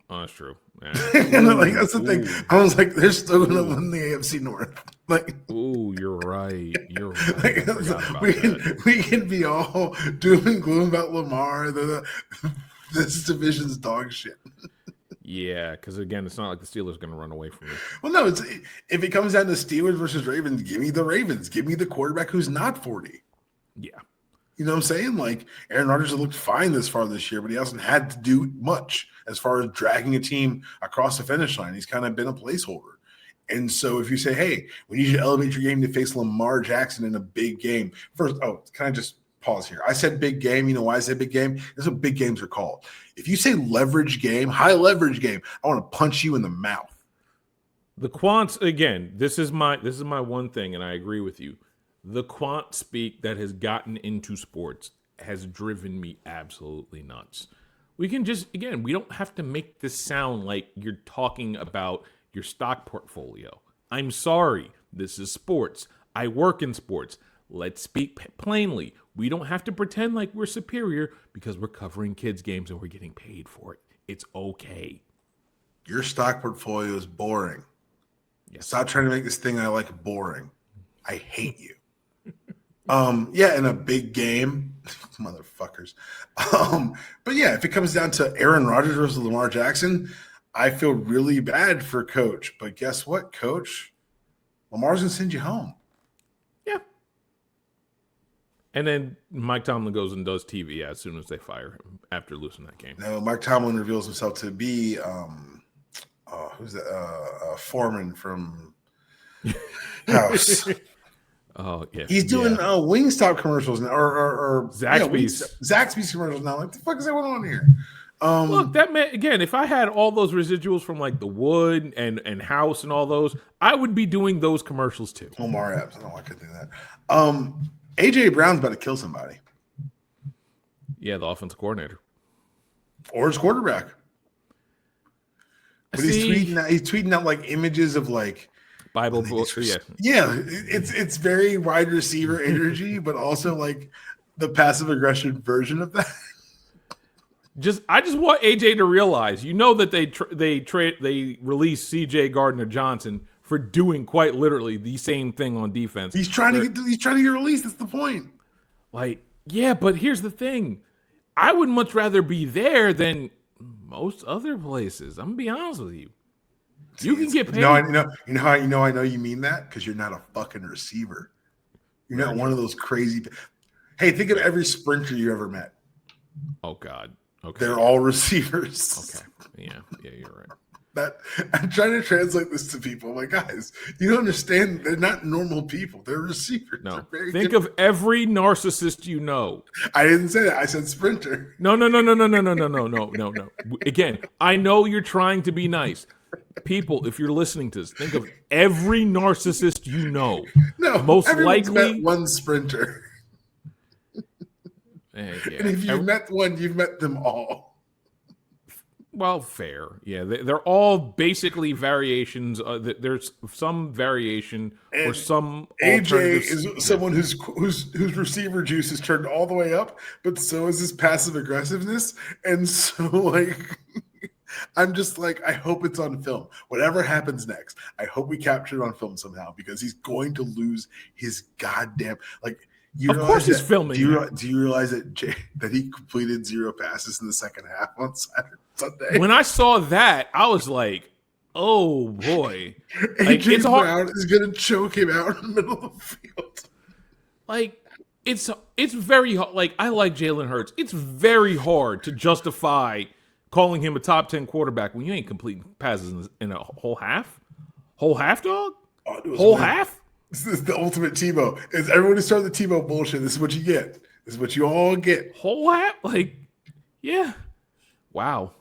Oh, that's true. Yeah. Like that's the thing. I was like, they're still going to win the AFC North. Like, ooh, you're right. You're right. Like, we can be all doom and gloom about Lamar. This division's dog shit. Yeah, because again, it's not like the Steelers are going to run away from you. Well, no, if it comes down to Steelers versus Ravens, give me the Ravens. Give me the quarterback who's not 40. Yeah. You know what I'm saying? Like, Aaron Rodgers has looked fine this far this year, but he hasn't had to do much as far as dragging a team across the finish line. He's kind of been a placeholder. And so if you say, hey, we need you to elevate your game to face Lamar Jackson in a big game. First, can I just pause here? I said big game. You know why I said big game? This is what big games are called. If you say leverage game, high leverage game, I want to punch you in the mouth. The quants, again, this is my one thing, and I agree with you. The quant speak that has gotten into sports has driven me absolutely nuts. We can just, again, we don't have to make this sound like you're talking about your stock portfolio. I'm sorry. This is sports. I work in sports. Let's speak plainly. We don't have to pretend like we're superior because we're covering kids' games and we're getting paid for it. It's okay. Your stock portfolio is boring. Yes. Stop trying to make this thing I like boring. I hate you. Yeah, in a big game, motherfuckers. But yeah, if it comes down to Aaron Rodgers versus Lamar Jackson, I feel really bad for Coach. But guess what, Coach? Lamar's gonna send you home. Yeah. And then Mike Tomlin goes and does TV as soon as they fire him after losing that game. No, Mike Tomlin reveals himself to be who's that? Foreman from House. Oh yeah, he's doing Wingstop commercials now, or Zaxby's. Zaxby's commercials now. Like, the fuck is going on here? Look, that meant, again, if I had all those residuals from like the Wood and House and all those, I would be doing those commercials too. Omar Epps, I don't know why I could do that. AJ Brown's about to kill somebody. Yeah, the offensive coordinator or his quarterback. But he's tweeting out like images of like Bible books. Yeah, it's very wide receiver energy, but also like the passive aggression version of that. I just want AJ to realize, that they released C.J. Gardner-Johnson for doing quite literally the same thing on defense. He's trying to get released. That's the point. Like, yeah, but here's the thing: I would much rather be there than most other places. I'm gonna be honest with you. You can get paid. No, I know you mean that because you're not a fucking receiver. You're not one of those crazy. Hey, think of every sprinter you ever met. Oh God. Okay. They're all receivers. Okay. Yeah, you're right. That I'm trying to translate this to people. I'm like, guys, you don't understand. They're not normal people. They're receivers. No. Think of every narcissist you know. I didn't say that. I said sprinter. No. Again, I know you're trying to be nice. People, if you're listening to this, think of every narcissist you know. No, most likely met one sprinter. Yeah. And if you've met one, you've met them all. Well, fair. Yeah, they're all basically variations. There's some variation and or some. AJ is someone whose receiver juice is turned all the way up, but so is his passive aggressiveness. And so, like, I'm just like, I hope it's on film. Whatever happens next, I hope we capture it on film somehow because he's going to lose his goddamn like. Of course he's filming. Do you realize that he completed 0 passes in the second half on Sunday? When I saw that, I was like, oh, boy. AJ Brown is going to choke him out in the middle of the field. Like, it's very hard. Like, I like Jalen Hurts. It's very hard to justify calling him a top 10 quarterback when you ain't completing passes in a whole half. Whole half, dog? All I do is Whole win. half? This is the ultimate Tebow. It's everyone who started the Tebow bullshit. This is what you get. This is what you all get. Whole half? Like, yeah. Wow.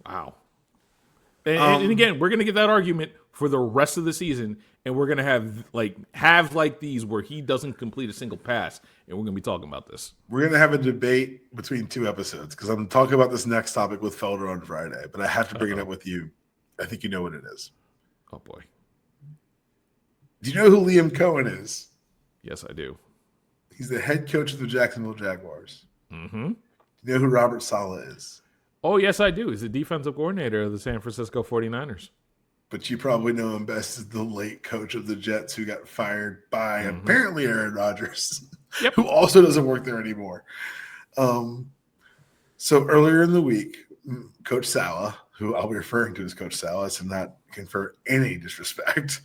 And again, we're gonna get that argument for the rest of the season, and we're gonna have these where he doesn't complete a single pass, and we're gonna be talking about this. We're going to have a debate between 2 episodes because I'm talking about this next topic with Felder on Friday, but I have to bring it up with you. I think you know what it is. Oh boy. Do you know who Liam Cohen is? Yes, I do. He's the head coach of the Jacksonville Jaguars. Mm-hmm. Do you know who Robert Saleh is? Oh, yes, I do. He's the defensive coordinator of the San Francisco 49ers. But you probably know him best as the late coach of the Jets who got fired by apparently Aaron Rodgers, who also doesn't work there anymore. So earlier in the week, Coach Saleh, who I'll be referring to as Coach Saleh to not confer any disrespect,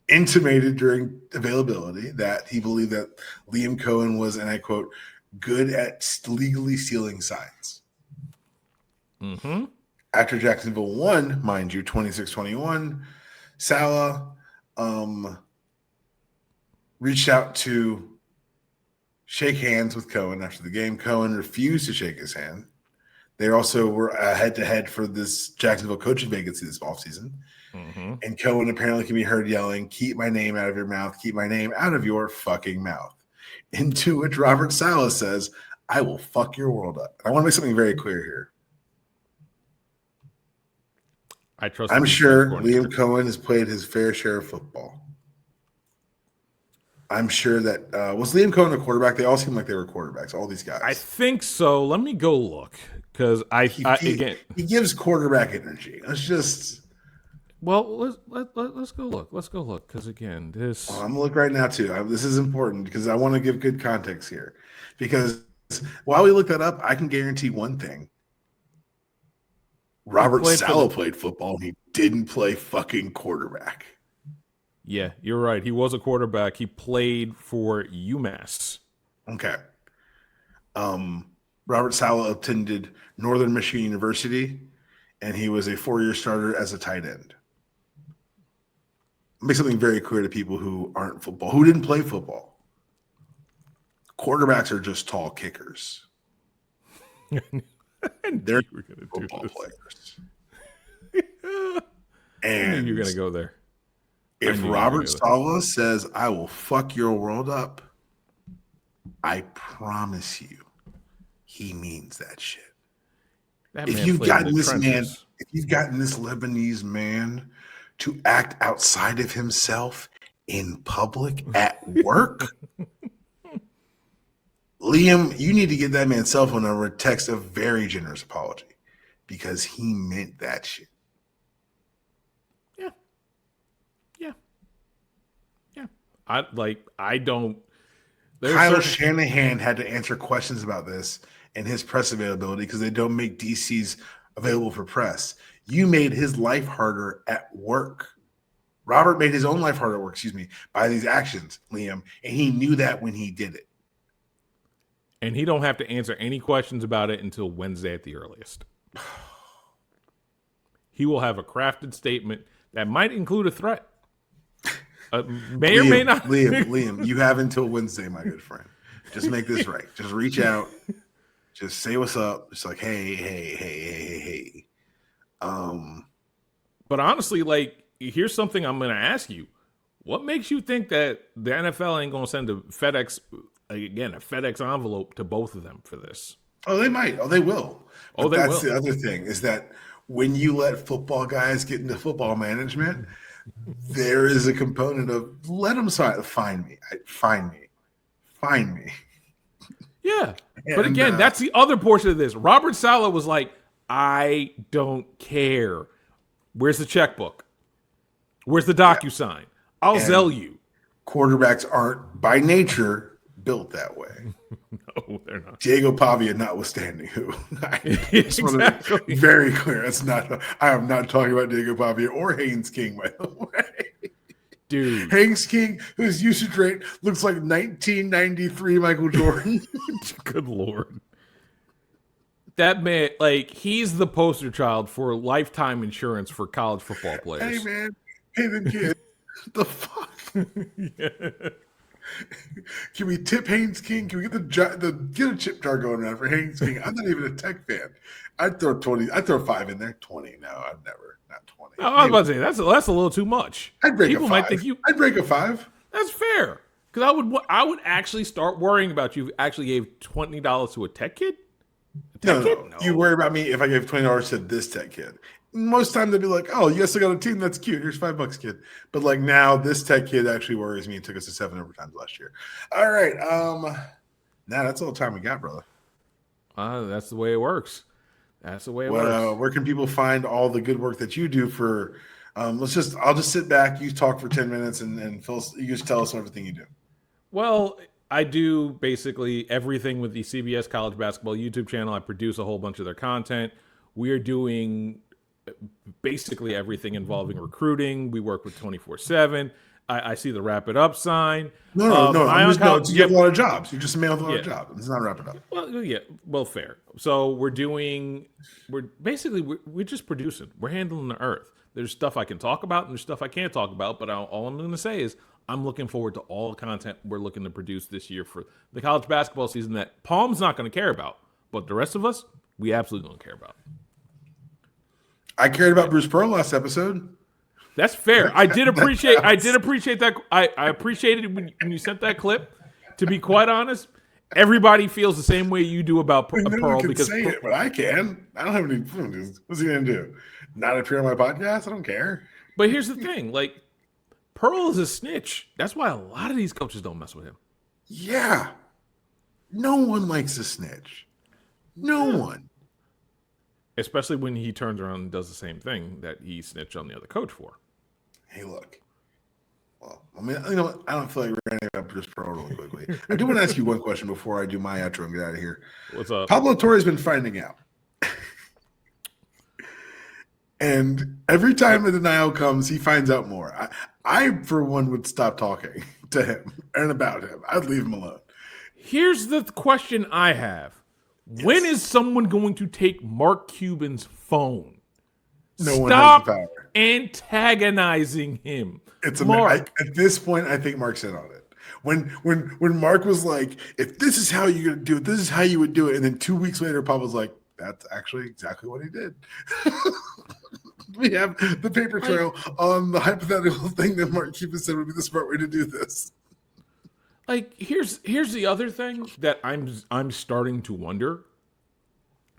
intimated during availability that he believed that Liam Cohen was, and I quote, good at legally stealing signs. Mm-hmm. After Jacksonville won, mind you, 26-21, Saleh reached out to shake hands with Cohen after the game. Cohen refused to shake his hand. They also were head-to-head for this Jacksonville coaching vacancy this offseason. Mm-hmm. And Cohen apparently can be heard yelling, keep my name out of your mouth, keep my name out of your fucking mouth. Into which Robert Saleh says, I will fuck your world up. I want to make something very clear here. I'm sure Liam Cohen has played his fair share of football. I'm sure that was Liam Cohen a quarterback? They all seem like they were quarterbacks, all these guys. I think so. Let me go look because he gives quarterback energy. Let's just let's go look. Let's go look because again, this I'm gonna look right now too. This is important because I want to give good context here. Because while we look that up, I can guarantee one thing. Robert Saleh played football. He didn't play fucking quarterback. Yeah, you're right. He was a quarterback. He played for UMass. Okay. Robert Saleh attended Northern Michigan University, and he was a 4-year starter as a tight end. Make something very clear to people who aren't football, who didn't play football. Quarterbacks are just tall kickers. They're football players. And you're gonna go there. If Robert Saleh says, I will fuck your world up, I promise you, he means that shit. If you've gotten this Lebanese man to act outside of himself in public at work, Liam, you need to get that man's cell phone number and text a very generous apology because he meant that shit. I don't. Kyle Shanahan had to answer questions about this and his press availability because they don't make DCs available for press. You made his life harder at work. Robert made his own life harder at work, by these actions, Liam, and he knew that when he did it. And he don't have to answer any questions about it until Wednesday at the earliest. He will have a crafted statement that might include a threat. May or may not. Liam, you have until Wednesday, my good friend. Just make this right. Just reach out. Just say what's up. Just like, hey. But honestly, here's something I'm going to ask you. What makes you think that the NFL ain't going to send a FedEx envelope to both of them for this? Oh, they might. Oh, they will. But they that's will. The other thing is that when you let football guys get into football management, there is a component of let them find me. Yeah. But again, that's the other portion of this. Robert Saleh was like, I don't care. Where's the checkbook? Where's the DocuSign? I'll sell you. Quarterbacks aren't by nature built that way. No, they're not. Diego Pavia notwithstanding, who exactly. Very clear. That's not. I am not talking about Diego Pavia or Haynes King, by the way. Dude, Haynes King, whose usage rate looks like 1993 Michael Jordan. Good Lord. That man, like, he's the poster child for lifetime insurance for college football players. Hey man, hey the kid, the fuck. Yeah. Can we tip Haynes King? Can we get a chip jar going around for Haynes King? I'm not even a Tech fan. I'd throw 20. I'd throw 5 in there. 20. No, I'd never. Not 20. I was about to say that's a little too much. I'd break People a 5. might think you. I'd break a 5. That's fair. Because I would actually start worrying about you if you actually gave $20 to a Tech kid. No. You worry about me if I gave $20 to this Tech kid. Most times they'd be like, "Oh, you still got a team. That's cute. Here's $5, kid." But like now, this Tech kid actually worries me and took us to 7 overtimes last year. All right, that's all the time we got, brother. That's the way it works. That's the way it works. Where can people find all the good work that you do for? I'll just sit back. You talk for 10 minutes, and Phil, you just tell us everything you do. Well, I do basically everything with the CBS College Basketball YouTube channel. I produce a whole bunch of their content. We are doing basically everything involving recruiting. We work with 24/7. I see the wrap it up sign. No. You have a lot of jobs. You just mailed a lot of jobs. It's not wrap it up. Well, yeah. Well, fair. So we're just producing. We're handling the earth. There's stuff I can talk about and there's stuff I can't talk about. But all I'm going to say is I'm looking forward to all the content we're looking to produce this year for the college basketball season that Palm's not going to care about, but the rest of us, we absolutely don't care about. I cared about Bruce Pearl last episode. That's fair. I did appreciate that. I appreciated when you sent that clip. To be quite honest, everybody feels the same way you do about Pearl. Because say it, but I can. I don't have any. What's he gonna do? Not appear on my podcast? I don't care. But here's the thing: like, Pearl is a snitch. That's why a lot of these coaches don't mess with him. Yeah, no one likes a snitch. No one. Especially when he turns around and does the same thing that he snitched on the other coach for. Hey, look. Well, I mean, I don't feel like we're going to get up Bruce Pearl really quickly. I do want to ask you one question before I do my outro and get out of here. What's up? Pablo Torre's been finding out. And every time the denial comes, he finds out more. I, for one, would stop talking to him and about him. I'd leave him alone. Here's the question I have. Yes. When is someone going to take Mark Cuban's phone? No one has the power. Antagonizing him. It's Mark. At this point, I think Mark's in on it. When Mark was like, if this is how you're going to do it, this is how you would do it. And then 2 weeks later, Pop was like, that's actually exactly what he did. We have the paper trail on the hypothetical thing that Mark Cuban said would be the smart way to do this. Like, here's the other thing that I'm starting to wonder.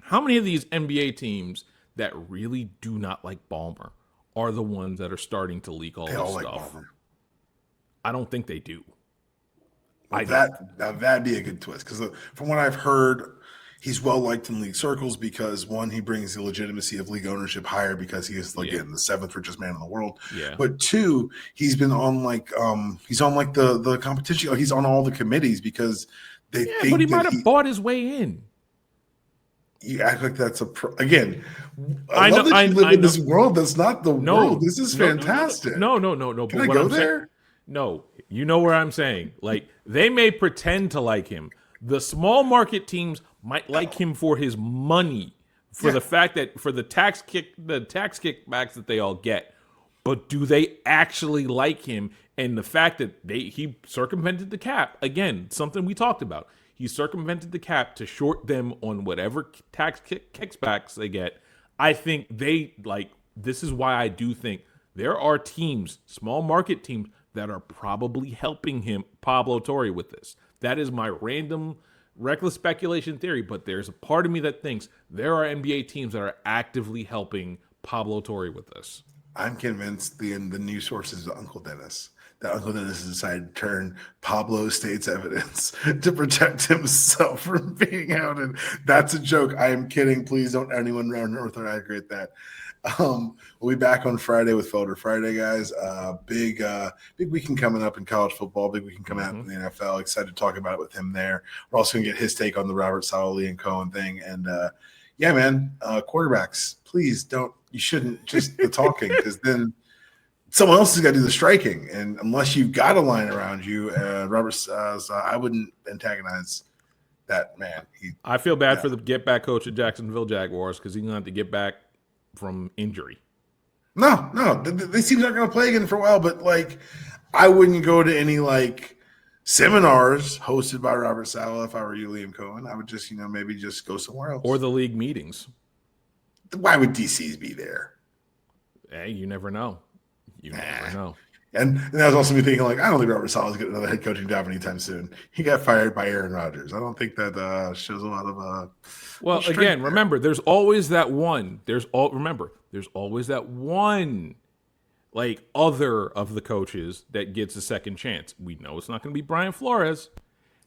How many of these NBA teams that really do not like Ballmer are the ones that are starting to leak all this stuff? Like I don't think they do. That'd be a good twist because from what I've heard, he's well liked in league circles because one, he brings the legitimacy of league ownership higher because he is the 7th richest man in the world. Yeah. But two, he's been on the competition. He's on all the committees because they think. But he might have bought his way in. You act like that's again. I love that you live in this world. That's not the world. This is fantastic. No. Can I go there? No, you know where I'm saying. Like they may pretend to like him. The small market teams might like him for his money, for the fact that for the tax kickbacks that they all get. But do they actually like him? And the fact that he circumvented the cap again, something we talked about. He circumvented the cap to short them on whatever tax kickbacks they get. I think this is why I do think there are teams, small market teams, that are probably helping him, Pablo Torre, with this. That is my random, reckless speculation theory, but there's a part of me that thinks there are NBA teams that are actively helping Pablo Torre with this. I'm convinced the news sources of Uncle Dennis. That Uncle Dennis has decided to turn Pablo State's evidence to protect himself from being outed. That's a joke. I am kidding. Please don't anyone around North aggregate that. We'll be back on Friday with Felder Friday, guys. Big weekend coming up in college football. Big weekend coming out in the NFL. Excited to talk about it with him there. We're also going to get his take on the Robert Saleh and Cohen thing. And yeah, man, quarterbacks, please don't. You shouldn't just the talking because then someone else has got to do the striking. And unless you've got a line around you, Robert, I wouldn't antagonize that man. I feel bad for the get back coach at Jacksonville Jaguars because he's going to have to get back from injury. No, they seem not going to play again for a while. But like, I wouldn't go to any like seminars hosted by Robert Saleh if I were you, Liam Cohen. I would just maybe just go somewhere else. Or the league meetings. Why would DCs be there? Hey, you never know. Never know. And that was also me thinking, like, I don't think Robert Saleh is getting another head coaching job anytime soon. He got fired by Aaron Rodgers. I don't think that shows a lot of. Well, again, remember, there's always that one. There's always that one, like, other of the coaches that gets a second chance. We know it's not going to be Brian Flores.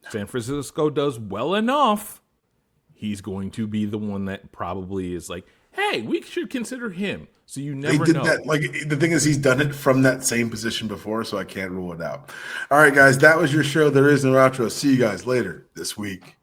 San Francisco does well enough. He's going to be the one that probably is like, hey, we should consider him. So you never know. That. Like, the thing is, he's done it from that same position before, so I can't rule it out. All right, guys, that was your show. There is no outro. See you guys later this week.